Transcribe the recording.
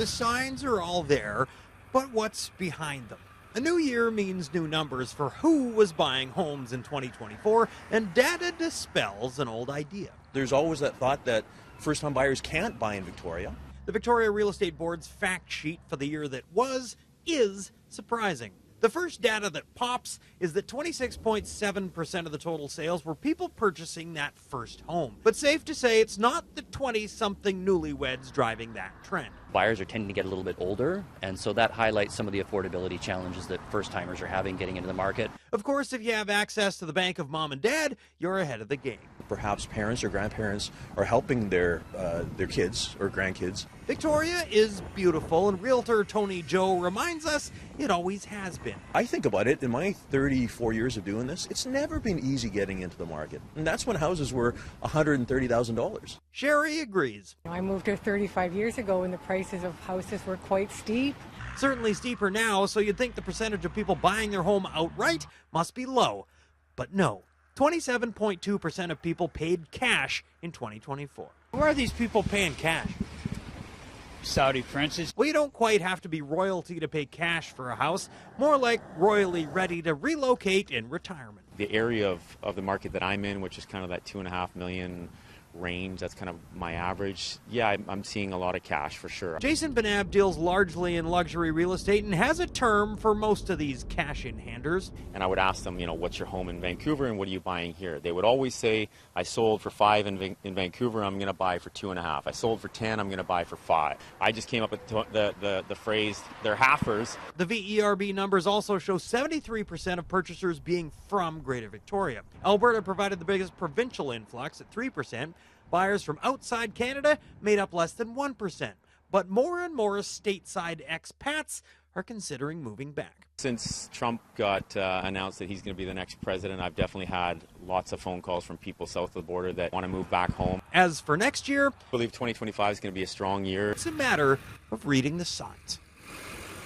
The signs are all there, but what's behind them? A new year means new numbers for who was buying homes in 2024, and data dispels an old idea. There's always that thought that first-time buyers can't buy in Victoria. The Victoria Real Estate Board's fact sheet for the year that is surprising. The first data that pops is that 26.7% of the total sales were people purchasing that first home. But safe to say it's not the 20-something newlyweds driving that trend. Buyers are tending to get a little bit older, and so that highlights some of the affordability challenges that first-timers are having getting into the market. Of course, if you have access to the bank of mom and dad, you're ahead of the game. Perhaps parents or grandparents are helping their kids or grandkids. Victoria is beautiful, and realtor Tony Joe reminds us it always has been. I think about it, in my 34 years of doing this, it's never been easy getting into the market. And that's when houses were $130,000. Sherry agrees. I moved here 35 years ago and the prices of houses were quite steep. Certainly steeper now, so you'd think the percentage of people buying their home outright must be low. But no, 27.2% of people paid cash in 2024. Where are these people paying cash? Saudi princes. Well, you don't quite have to be royalty to pay cash for a house, more like royally ready to relocate in retirement. The area of the market that I'm in, which is kind of that 2.5 million range, that's kind of my average. Yeah, I'm seeing a lot of cash for sure. Jason Benab deals largely in luxury real estate and has a term for most of these cash-in-handers. And I would ask them, what's your home in Vancouver and what are you buying here? They would always say, I sold for 5 in Vancouver, I'm going to buy for 2.5. I sold for 10, I'm going to buy for 5. I just came up with the phrase, they're halfers. The VERB numbers also show 73% of purchasers being from Greater Victoria. Alberta provided the biggest provincial influx at 3%. Buyers from outside Canada made up less than 1%. But more and more stateside expats are considering moving back. Since Trump got announced that he's going to be the next president, I've definitely had lots of phone calls from people south of the border that want to move back home. As for next year, I believe 2025 is going to be a strong year. It's a matter of reading the signs.